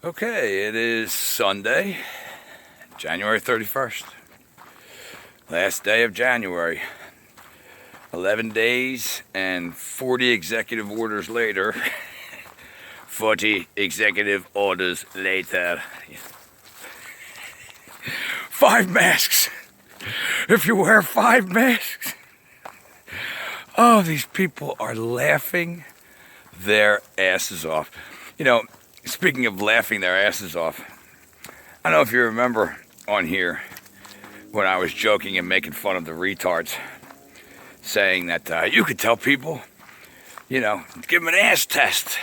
Okay, it is Sunday, January 31st. Last day of January. 11 days and 40 executive orders later. 40 executive orders later. 5 masks. If you wear 5 masks. Oh, these people are laughing their asses off. You know, speaking of laughing their asses off, I don't know if you remember on here when I was joking and making fun of the retards, saying that you could tell people, you know, give them an ass test.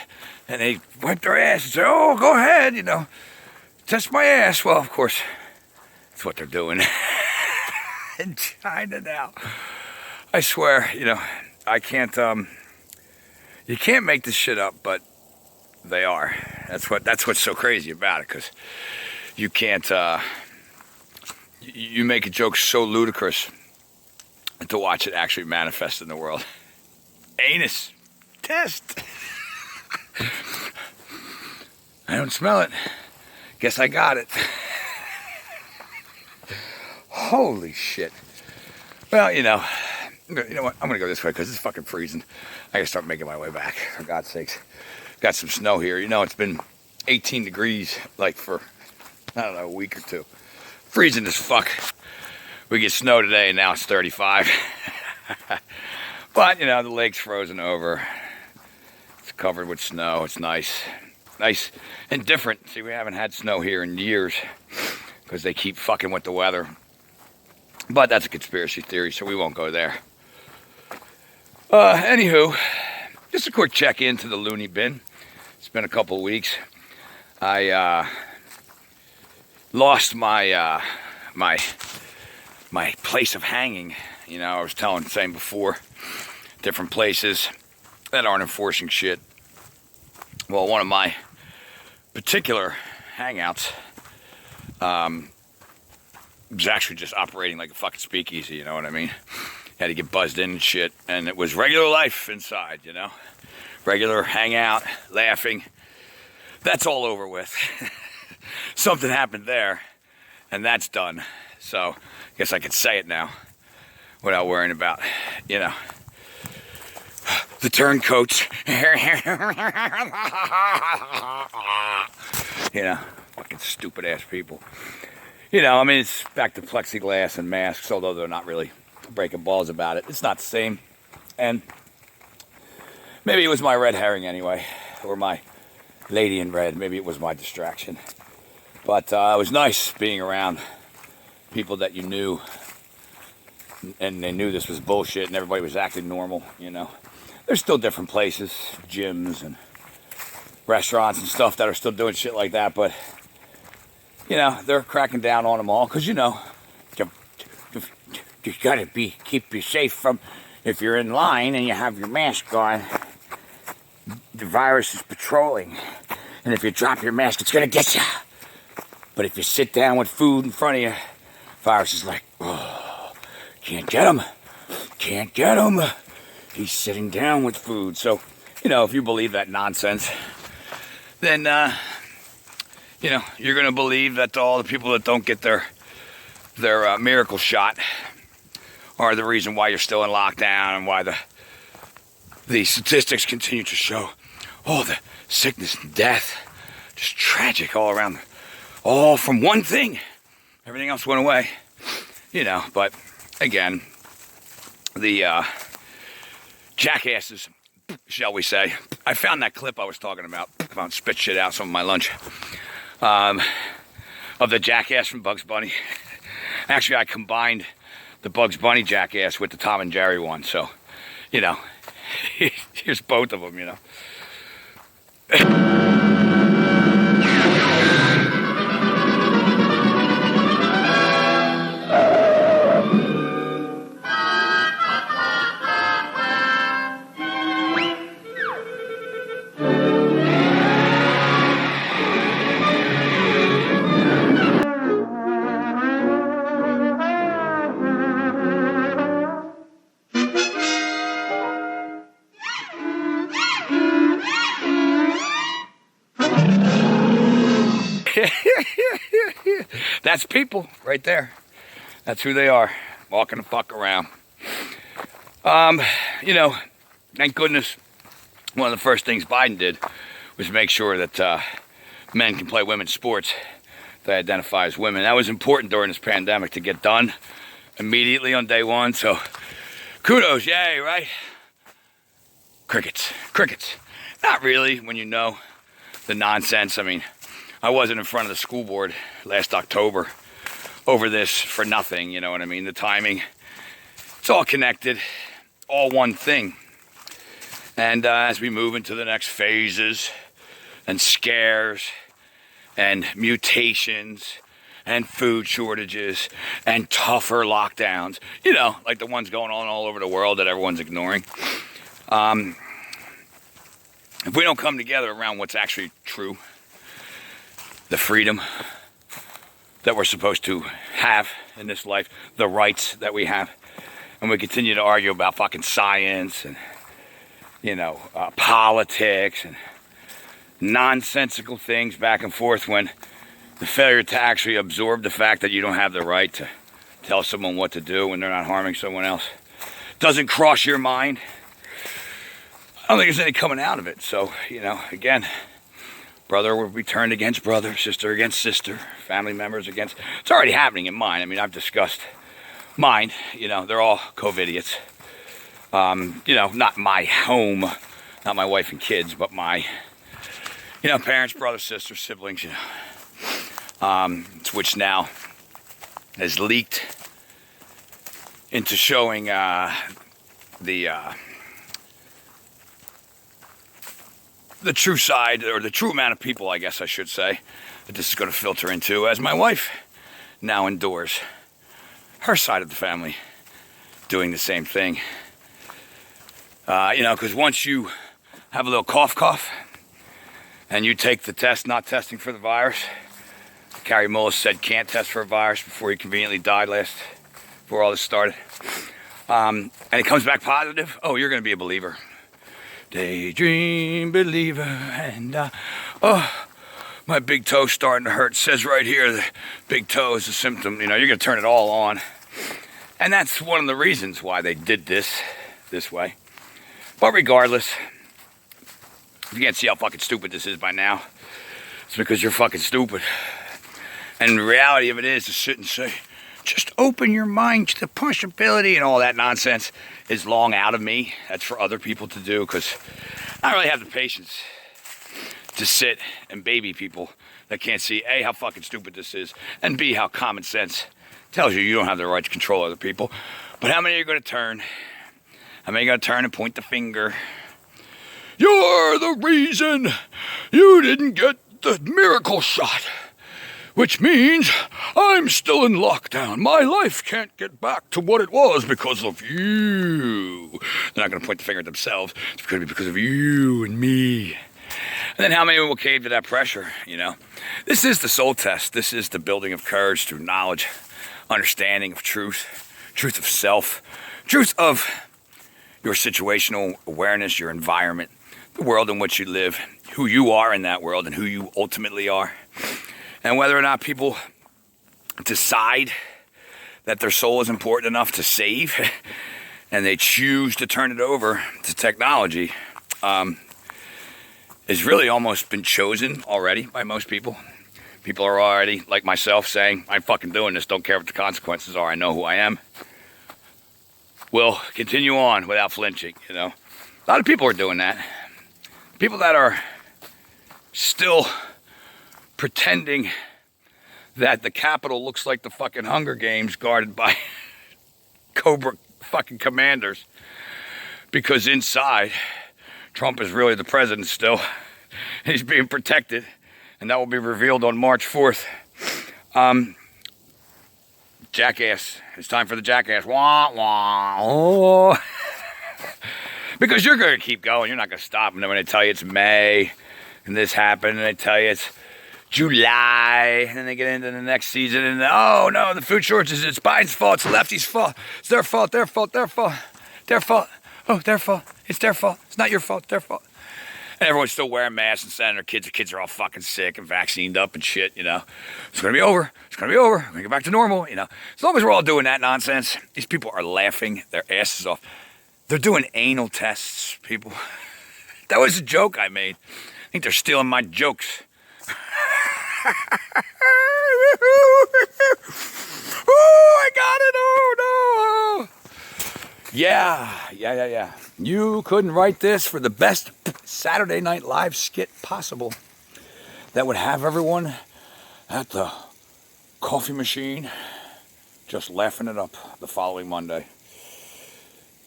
And they wipe their ass and say, oh, go ahead, you know, test my ass. Well, of course, that's what they're doing in China now. I swear, you know, I can't, you can't make this shit up, but they are. That's what's so crazy about it, because you can't, you make a joke so ludicrous to watch it actually manifest in the world. Anus test. I don't smell it. Guess I got it. Holy shit. Well, you know what? I'm gonna go this way because it's fucking freezing. I gotta start making my way back, for God's sakes. Got some snow here. You know, it's been 18 degrees, like, for, I don't know, a week or two. Freezing as fuck. We get snow today, and now it's 35. But, you know, the lake's frozen over. It's covered with snow. It's nice. Nice and different. See, we haven't had snow here in years because they keep fucking with the weather. But that's a conspiracy theory, so we won't go there. Anywho, just a quick check-in to the loony bin. It's been a couple of weeks. I lost my my place of hanging. You know, I was saying before, different places that aren't enforcing shit. Well, one of my particular hangouts was actually just operating like a fucking speakeasy, you know what I mean? Had to get buzzed in and shit, and it was regular life inside, you know? Regular hangout, laughing. That's all over with. Something happened there, and that's done. So, I guess I could say it now without worrying about, you know, the turncoats. You know, fucking stupid ass people. You know, I mean, it's back to plexiglass and masks, although they're not really breaking balls about it. It's not the same. And maybe it was my red herring anyway, or my lady in red. Maybe it was my distraction. But it was nice being around people that you knew, and they knew this was bullshit, and everybody was acting normal, you know. There's still different places, gyms and restaurants and stuff that are still doing shit like that, but, you know, they're cracking down on them all, because, you know, you gotta keep you safe from, if you're in line and you have your mask on, the virus is patrolling, and if you drop your mask, it's gonna get you. But if you sit down with food in front of you, virus is like, oh, can't get him. Can't get him. He's sitting down with food. So, you know, if you believe that nonsense, then, you know, you're going to believe that all the people that don't get their miracle shot are the reason why you're still in lockdown, and why the statistics continue to show, oh, the sickness and death, just tragic all around, all from one thing. Everything else went away, you know. But again, the jackasses, shall we say. I found that clip I was talking about spit shit out some of my lunch, of the jackass from Bugs Bunny. Actually, I combined the Bugs Bunny jackass with the Tom and Jerry one, so, you know, here's both of them, you know. That's people right there. That's who they are, walking the fuck around. You know, thank goodness one of the first things Biden did was make sure that men can play women's sports. They identify as women. That was important during this pandemic to get done immediately on day one. So kudos, yay, right? Crickets, crickets. Not really when you know the nonsense. I mean, I wasn't in front of the school board last October over this for nothing, you know what I mean? The timing, it's all connected, all one thing. And as we move into the next phases and scares and mutations and food shortages and tougher lockdowns, you know, like the ones going on all over the world that everyone's ignoring. If we don't come together around what's actually true, the freedom that we're supposed to have in this life, the rights that we have, and we continue to argue about fucking science and, you know, politics and nonsensical things back and forth, when the failure to actually absorb the fact that you don't have the right to tell someone what to do when they're not harming someone else doesn't cross your mind, I don't think there's any coming out of it. So, you know, again, brother will be turned against brother, sister against sister, family members against... It's already happening in mine. I mean, I've discussed mine. You know, they're all COVIDiots. You know, not my home, not my wife and kids, but my, you know, parents, brothers, sisters, siblings, you know. Which now has leaked into showing the true side, or the true amount of people, I guess I should say, that this is going to filter into, as my wife now endures her side of the family doing the same thing. You know, because once you have a little cough, and you take the test, not testing for the virus, Carrie Mullis said can't test for a virus before he conveniently died before all this started, and it comes back positive, oh, you're going to be a believer. Daydream believer, and oh, my big toe's starting to hurt. It says right here, the big toe is a symptom. You know, you're gonna turn it all on, and that's one of the reasons why they did this way. But regardless, if you can't see how fucking stupid this is by now, it's because you're fucking stupid. And the reality of it is to sit and say, just open your mind to the possibility, and all that nonsense is long out of me. That's for other people to do, because I don't really have the patience to sit and baby people that can't see A, how fucking stupid this is, and B, how common sense tells you don't have the right to control other people. But how many are going to turn? How many are going to turn and point the finger? You're the reason you didn't get the miracle shot, which means I'm still in lockdown. My life can't get back to what it was because of you. They're not going to point the finger at themselves. It's going to be because of you and me. And then how many will cave to that pressure, you know? This is the soul test. This is the building of courage through knowledge, understanding of truth, truth of self, truth of your situational awareness, your environment, the world in which you live, who you are in that world and who you ultimately are. And whether or not people decide that their soul is important enough to save and they choose to turn it over to technology, has really almost been chosen already by most people. People are already, like myself, saying, I'm fucking doing this, don't care what the consequences are, I know who I am. Will continue on without flinching, you know. A lot of people are doing that. People that are still pretending that the Capitol looks like the fucking Hunger Games guarded by Cobra fucking commanders, because inside Trump is really the president still. He's being protected, and that will be revealed on March 4th. Jackass. It's time for the jackass. Wah, wah. Oh. Because you're going to keep going. You're not going to stop. And then when they tell you it's May, and this happened, and they tell you it's July, and then they get into the next season, and oh no, the food shortages, it's Biden's fault, it's the lefties' fault, it's their fault, their fault, their fault, their fault, oh, their fault, it's their fault, it's not your fault, their fault. And everyone's still wearing masks and sending their kids. The kids are all fucking sick and vaccinated up and shit, you know. It's going to be over. It's going to be over. We're going to get back to normal, you know. As long as we're all doing that nonsense, these people are laughing their asses off. They're doing anal tests, people. That was a joke I made. I think they're stealing my jokes. Oh, I got it. Oh, no. Yeah. You couldn't write this for the best Saturday Night Live skit possible that would have everyone at the coffee machine just laughing it up the following Monday.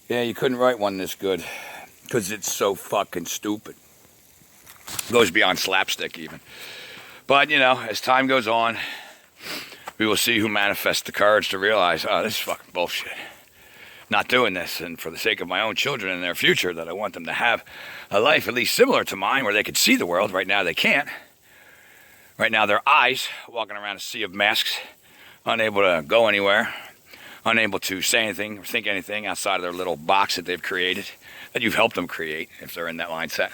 Yeah, you couldn't write one this good because it's so fucking stupid. Goes beyond slapstick even. But, you know, as time goes on, we will see who manifests the courage to realize, oh, this is fucking bullshit. Not doing this, and for the sake of my own children and their future, that I want them to have a life at least similar to mine where they could see the world. Right now they can't. Right now their eyes walking around a sea of masks, unable to go anywhere, unable to say anything or think anything outside of their little box that they've created, that you've helped them create if they're in that mindset,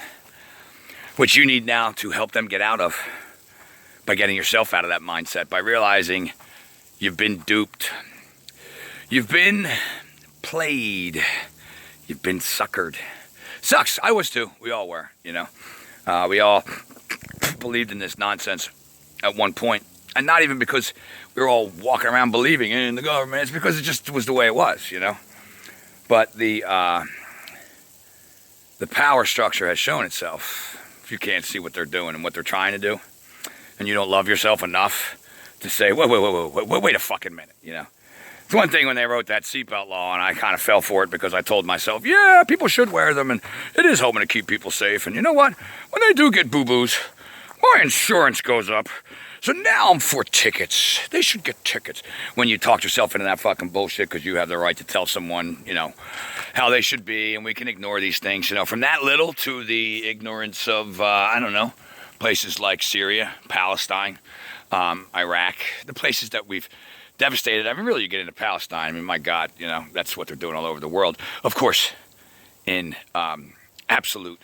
which you need now to help them get out of by getting yourself out of that mindset, by realizing you've been duped. You've been played. You've been suckered. Sucks. I was too. We all were, you know. We all believed in this nonsense at one point. And not even because we were all walking around believing in the government. It's because it just was the way it was, you know. But the power structure has shown itself. If you can't see what they're doing and what they're trying to do, and you don't love yourself enough to say, wait a fucking minute, you know. It's one thing when they wrote that seatbelt law, and I kind of fell for it because I told myself, yeah, people should wear them, and it is hoping to keep people safe. And you know what? When they do get boo-boos, my insurance goes up. So now I'm for tickets. They should get tickets. When you talk yourself into that fucking bullshit because you have the right to tell someone, you know, how they should be, and we can ignore these things, you know, from that little to the ignorance of, I don't know, places like Syria, Palestine, Iraq, the places that we've devastated. I mean, really, you get into Palestine. I mean, my God, you know, that's what they're doing all over the world. Of course, in absolute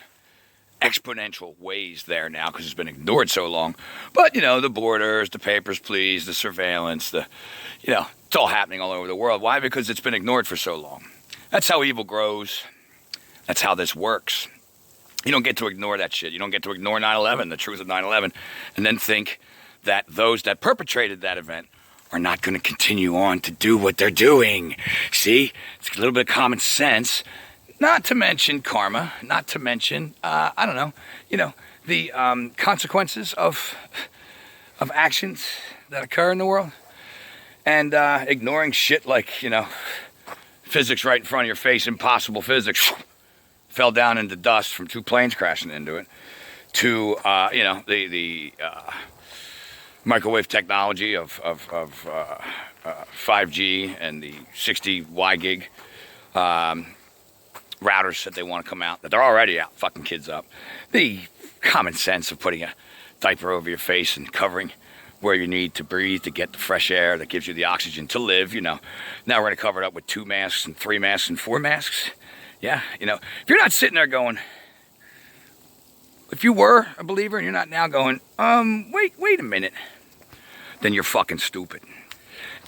exponential ways there now because it's been ignored so long. But, you know, the borders, the papers, please, the surveillance, you know, it's all happening all over the world. Why? Because it's been ignored for so long. That's how evil grows. That's how this works. You don't get to ignore that shit. You don't get to ignore 9/11, the truth of 9/11, and then think that those that perpetrated that event are not going to continue on to do what they're doing. See? It's a little bit of common sense. Not to mention karma. Not to mention, I don't know, you know, the consequences of actions that occur in the world. And ignoring shit like, you know, physics right in front of your face, impossible physics, fell down into dust from 2 planes crashing into it, to, you know, the microwave technology of 5G and the 60 Y-gig routers that they want to come out, that they're already out fucking kids up. The common sense of putting a diaper over your face and covering where you need to breathe to get the fresh air that gives you the oxygen to live, you know. Now we're going to cover it up with 2 masks and 3 masks and 4 masks. Yeah, you know, if you're not sitting there going, if you were a believer and you're not now going, wait a minute, then you're fucking stupid.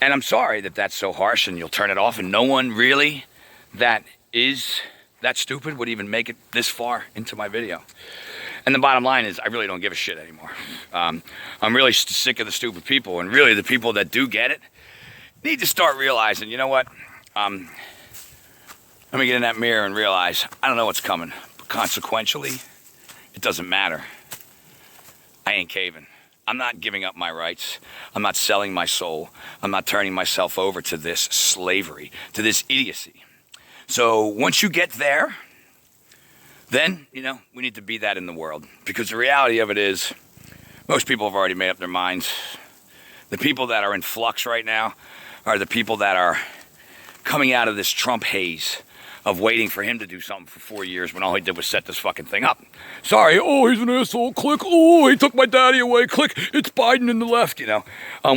And I'm sorry that that's so harsh and you'll turn it off, and no one really that is that stupid would even make it this far into my video. And the bottom line is I really don't give a shit anymore. I'm really sick of the stupid people, and really the people that do get it need to start realizing, you know what, let me get in that mirror and realize I don't know what's coming, but consequentially it doesn't matter. I ain't caving. I'm not giving up my rights. I'm not selling my soul. I'm not turning myself over to this slavery, to this idiocy. So once you get there, then, you know, we need to be that in the world. Because the reality of it is, most people have already made up their minds. The people that are in flux right now are the people that are coming out of this Trump haze of waiting for him to do something for 4 years when all he did was set this fucking thing up. Sorry, oh, he's an asshole, click, oh, he took my daddy away, click, it's Biden in the left, you know.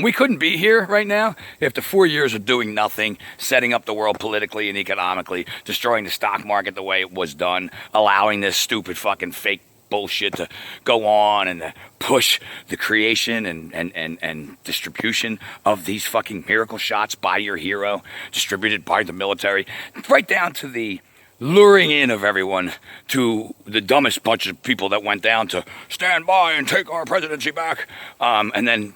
We couldn't be here right now if the 4 years of doing nothing, setting up the world politically and economically, destroying the stock market the way it was done, allowing this stupid fucking fake bullshit to go on and to push the creation and distribution of these fucking miracle shots by your hero, distributed by the military, right down to the luring in of everyone to the dumbest bunch of people that went down to stand by and take our presidency back, and then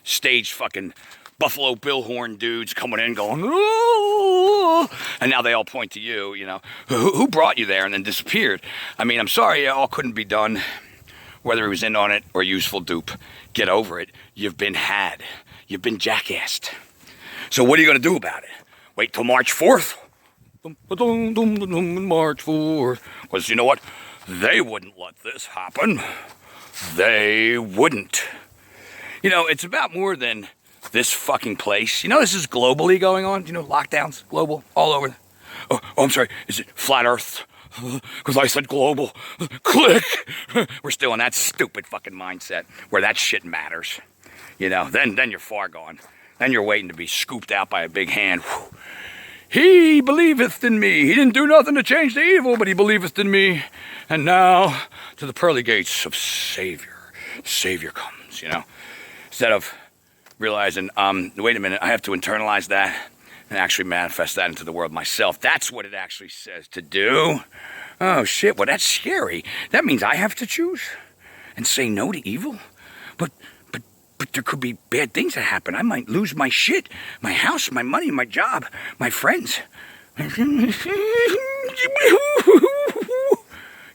stage fucking Buffalo Bill horn dudes coming in going, ooh, and now they all point to you, you know, who brought you there and then disappeared. I mean, I'm sorry, it all couldn't be done, whether he was in on it or useful dupe. Get over it. You've been had. You've been jackassed. So what are you going to do about it? Wait till March 4th? March 4th. Because you know what? They wouldn't let this happen. They wouldn't. You know, it's about more than this fucking place. You know, this is globally going on. You know, lockdowns, global, all over. Oh, I'm sorry. Is it flat Earth? Because I said global. Click. We're still in that stupid fucking mindset where that shit matters. You know, then you're far gone. Then you're waiting to be scooped out by a big hand. Whew. He believeth in me. He didn't do nothing to change the evil, but he believeth in me. And now to the pearly gates of Savior. Savior comes, you know. Instead of realizing, wait a minute, I have to internalize that and actually manifest that into the world myself. That's what it actually says to do. Oh, shit, well, that's scary. That means I have to choose and say no to evil? But there could be bad things that happen. I might lose my shit, my house, my money, my job, my friends.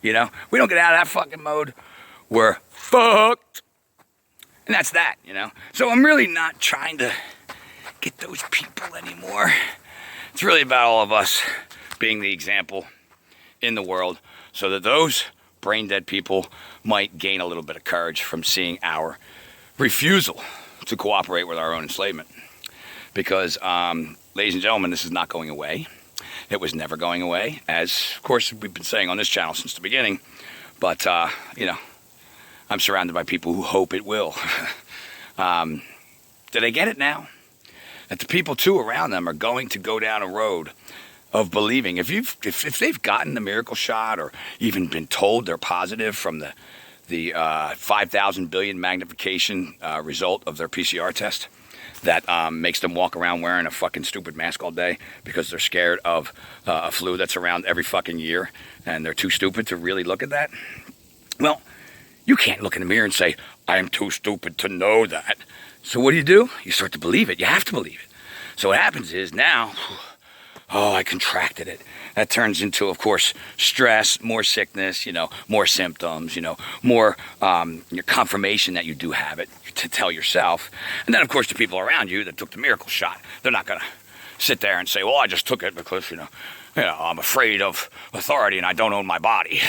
You know, we don't get out of that fucking mode, we're fucked. And that's that, you know. So I'm really not trying to get those people anymore. It's really about all of us being the example in the world so that those brain dead people might gain a little bit of courage from seeing our refusal to cooperate with our own enslavement. Because, ladies and gentlemen, this is not going away. It was never going away, as, of course, we've been saying on this channel since the beginning. But, you know, I'm surrounded by people who hope it will. Do they get it now? That the people, too, around them are going to go down a road of believing. If they've gotten the miracle shot or even been told they're positive from the 5,000 billion magnification result of their PCR test that makes them walk around wearing a fucking stupid mask all day because they're scared of a flu that's around every fucking year and they're too stupid to really look at that. Well, you can't look in the mirror and say, I am too stupid to know that. So what do? You start to believe it. You have to believe it. So what happens is now, oh, I contracted it. That turns into, of course, stress, more sickness, you know, more symptoms, you know, more your confirmation that you do have it to tell yourself. And then, of course, the people around you that took the miracle shot, they're not going to sit there and say, well, I just took it because, you know, I'm afraid of authority and I don't own my body.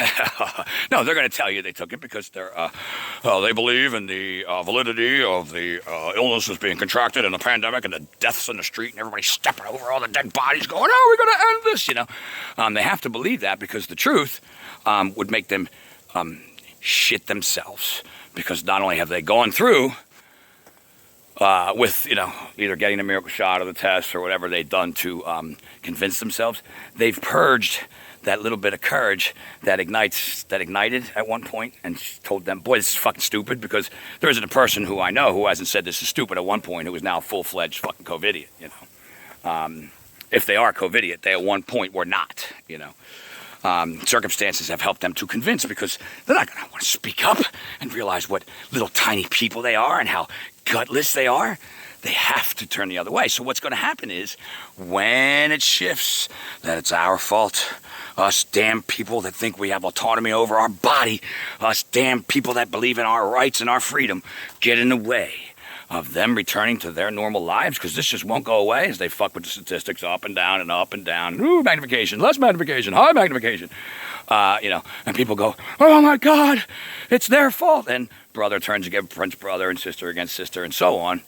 No, they're going to tell you they took it because they believe in the validity of the illness is being contracted and the pandemic and the deaths in the street and everybody stepping over all the dead bodies going, oh, we're going to end this, you know. They have to believe that because the truth would make them shit themselves because not only have they gone through with, you know, either getting the miracle shot or the test or whatever they've done to convince themselves, they've purged that little bit of courage that ignited at one point and told them, boy, this is fucking stupid, because there isn't a person who I know who hasn't said this is stupid at one point who is now a full-fledged fucking COVIDiot, you know. If they are COVIDiot, they at one point were not, you know. Circumstances have helped them to convince because they're not going to want to speak up and realize what little tiny people they are and how gutless they are. They have to turn the other way. So what's going to happen is when it shifts that it's our fault, us damn people that think we have autonomy over our body, us damn people that believe in our rights and our freedom, get in the way of them returning to their normal lives, because this just won't go away as they fuck with the statistics up and down and up and down. Ooh, magnification, less magnification, high magnification. You know, and people go, oh my God, it's their fault. And brother turns against brother and sister against sister and so on.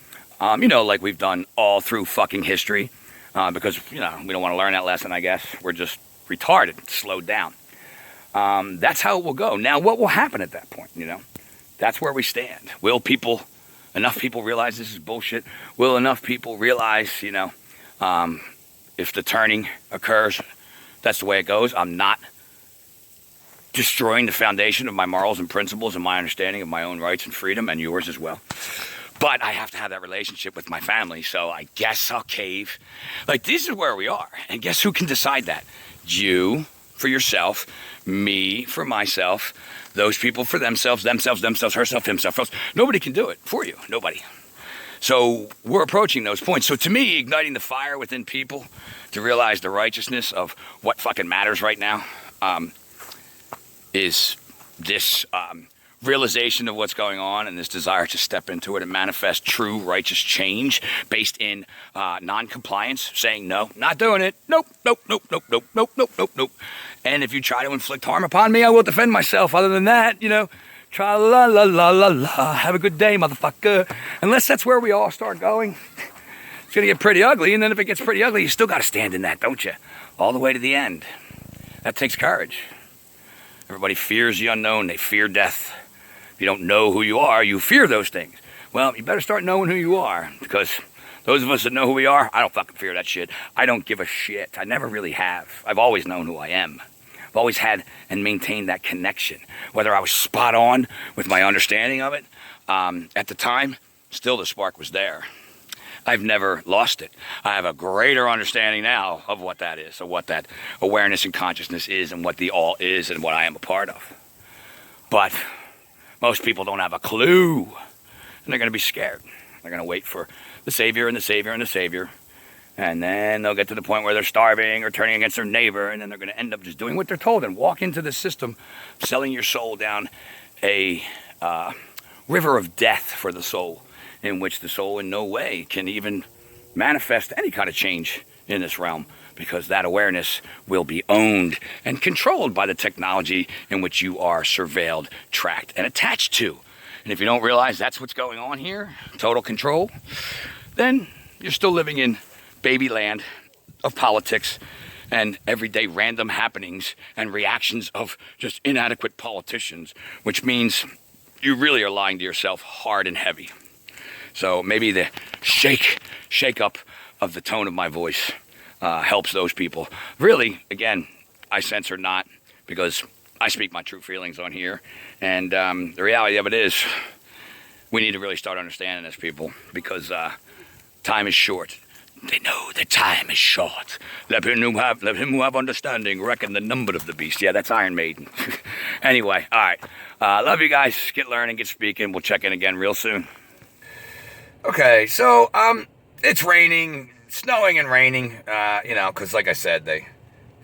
You know, like we've done all through fucking history, because, you know, we don't want to learn that lesson, I guess. We're just retarded, slowed down. That's how it will go. Now, what will happen at that point, you know? That's where we stand. Will enough people realize this is bullshit? Will enough people realize, you know, if the turning occurs, that's the way it goes? I'm not destroying the foundation of my morals and principles and my understanding of my own rights and freedom, and yours as well. But I have to have that relationship with my family, so I guess I'll cave. Like, this is where we are. And guess who can decide that? You for yourself, me for myself, those people for themselves, herself, himself. Nobody can do it for you. Nobody. So we're approaching those points. So to me, igniting the fire within people to realize the righteousness of what fucking matters right now is this realization of what's going on and this desire to step into it and manifest true righteous change based in non-compliance, saying no, not doing it, nope. And if you try to inflict harm upon me, I will defend myself. Other than that, tra la la la la la, have a good day, motherfucker. Unless that's where we all start going, it's gonna get pretty ugly. And then if it gets pretty ugly, you still gotta stand in that, don't you? All the way to the end. That takes courage. Everybody fears the unknown. They fear death. If you don't know who you are, you fear those things. Well, you better start knowing who you are, because those of us that know who we are, I don't fucking fear that shit. I don't give a shit. I never really have. I've always known who I am. I've always had and maintained that connection. Whether I was spot on with my understanding of it at the time, still the spark was there. I've never lost it. I have a greater understanding now of what that is, of what that awareness and consciousness is, and what the all is, and what I am a part of. But most people don't have a clue, and they're going to be scared. They're going to wait for the Savior and the Savior and the Savior, and then they'll get to the point where they're starving or turning against their neighbor, and then they're going to end up just doing what they're told and walk into the system, selling your soul down a river of death for the soul, in which the soul in no way can even manifest any kind of change in this realm, because that awareness will be owned and controlled by the technology in which you are surveilled, tracked, and attached to. And if you don't realize that's what's going on here, total control, then you're still living in baby land of politics and everyday random happenings and reactions of just inadequate politicians, which means you really are lying to yourself hard and heavy. So maybe the shake up of the tone of my voice helps those people. Really, again, I censor not, because I speak my true feelings on here. And the reality of it is, we need to really start understanding this, people, because time is short. They know that time is short. Let him who have understanding reckon the number of the beast. Yeah, that's Iron Maiden. Anyway, all right. Love you guys. Get learning, get speaking. We'll check in again real soon. Okay, so it's raining, snowing and raining, because like I said, they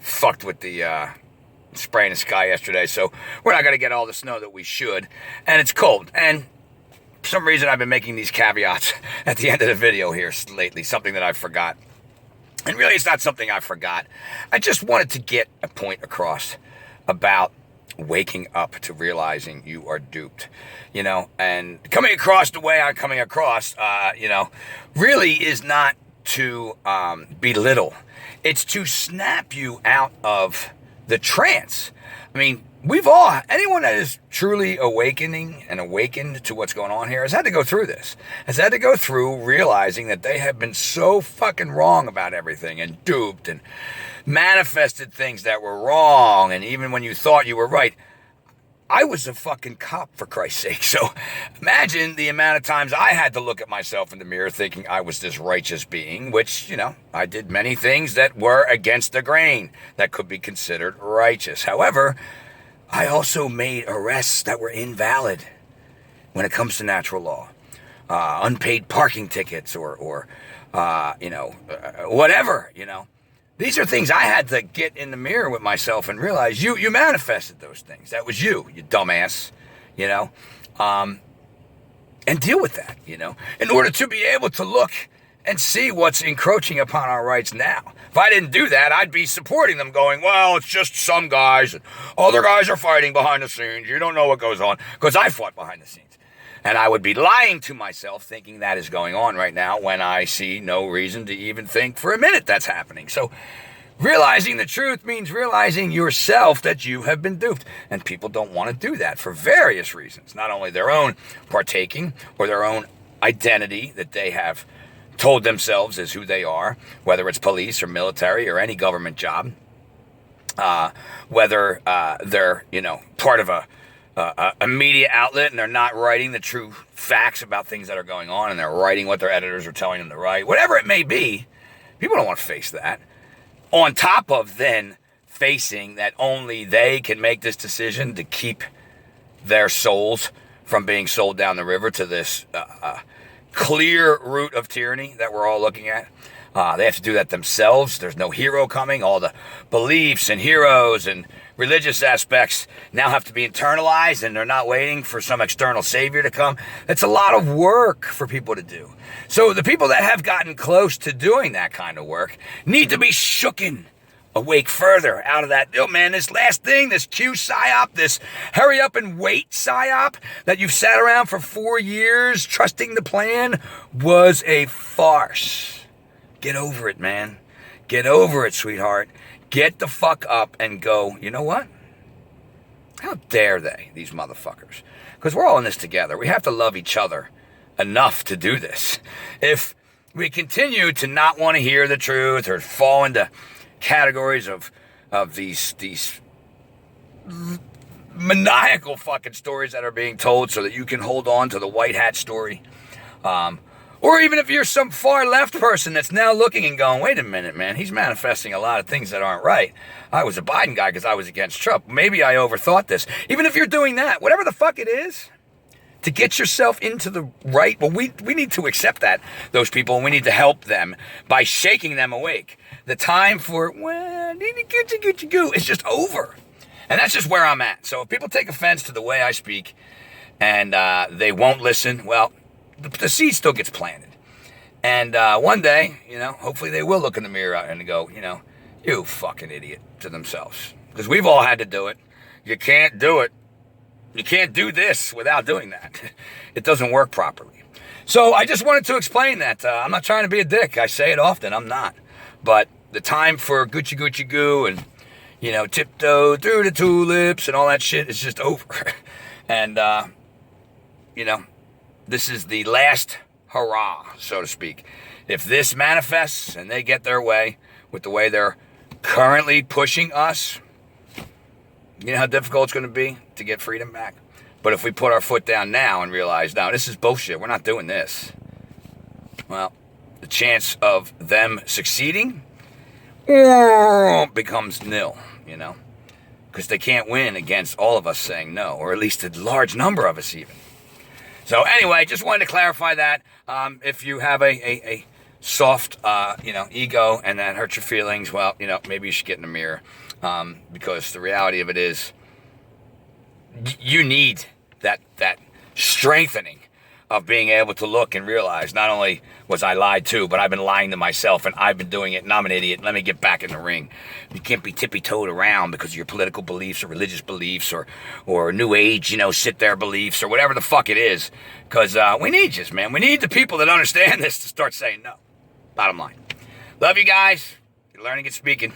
fucked with the spray in the sky yesterday, so we're not going to get all the snow that we should, and it's cold, and for some reason I've been making these caveats at the end of the video here lately, something that I forgot, and really it's not something I forgot. I just wanted to get a point across about waking up to realizing you are duped, and coming across the way I'm coming across, really is not to belittle. It's to snap you out of the trance. I mean, anyone that is truly awakening and awakened to what's going on here has had to go through this. Has had to go through realizing that they have been so fucking wrong about everything and duped and manifested things that were wrong, and even when you thought you were right. I was a fucking cop, for Christ's sake. So imagine the amount of times I had to look at myself in the mirror thinking I was this righteous being, which, I did many things that were against the grain that could be considered righteous. However, I also made arrests that were invalid when it comes to natural law. Unpaid parking tickets or whatever, These are things I had to get in the mirror with myself and realize you manifested those things. That was you dumbass, and deal with that, in order to be able to look and see what's encroaching upon our rights now. If I didn't do that, I'd be supporting them going, well, it's just some guys, and other guys are fighting behind the scenes. You don't know what goes on, because I fought behind the scenes. And I would be lying to myself thinking that is going on right now when I see no reason to even think for a minute that's happening. So realizing the truth means realizing yourself that you have been duped. And people don't want to do that for various reasons. Not only their own partaking or their own identity that they have told themselves is who they are, whether it's police or military or any government job. whether they're, part of a media outlet and they're not writing the true facts about things that are going on, and they're writing what their editors are telling them to write, whatever it may be. People don't want to face that. On top of then facing that only they can make this decision to keep their souls from being sold down the river to this clear route of tyranny that we're all looking at. They have to do that themselves. There's no hero coming. All the beliefs and heroes and religious aspects now have to be internalized, and they're not waiting for some external savior to come. It's a lot of work for people to do. So the people that have gotten close to doing that kind of work need to be shooken awake further out of that. Oh man, this last thing, this Q psyop, this hurry up and wait psyop that you've sat around for 4 years trusting the plan was a farce. Get over it, man. Get over it, sweetheart. Get the fuck up and go, you know what? How dare they, these motherfuckers? Because we're all in this together. We have to love each other enough to do this. If we continue to not want to hear the truth or fall into categories of these maniacal fucking stories that are being told so that you can hold on to the white hat story, or even if you're some far left person that's now looking and going, wait a minute, man, he's manifesting a lot of things that aren't right. I was a Biden guy because I was against Trump. Maybe I overthought this. Even if you're doing that, whatever the fuck it is, to get yourself into the right, well, we need to accept that, those people, and we need to help them by shaking them awake. The time for, well, it's just over. And that's just where I'm at. So if people take offense to the way I speak and they won't listen, well, the seed still gets planted. And one day, hopefully they will look in the mirror and go, you fucking idiot, to themselves. Because we've all had to do it. You can't do it. You can't do this without doing that. It doesn't work properly. So I just wanted to explain that. I'm not trying to be a dick. I say it often. I'm not. But the time for Gucci Gucci Goo and, tiptoe through the tulips and all that shit is just over. And, this is the last hurrah, so to speak. If this manifests and they get their way with the way they're currently pushing us, you know how difficult it's going to be to get freedom back? But if we put our foot down now and realize, no, this is bullshit, we're not doing this, well, the chance of them succeeding becomes nil, because they can't win against all of us saying no, or at least a large number of us even. So anyway, just wanted to clarify that. If you have a soft, ego and that hurts your feelings, well, maybe you should get in the mirror. Because the reality of it is, you need that strengthening of being able to look and realize, not only was I lied to, but I've been lying to myself, and I've been doing it, and I'm an idiot. Let me get back in the ring. You can't be tippy-toed around because of your political beliefs or religious beliefs or New Age, sit there beliefs or whatever the fuck it is. Because we need you, man. We need the people that understand this to start saying no. Bottom line. Love you guys. You're learning and speaking.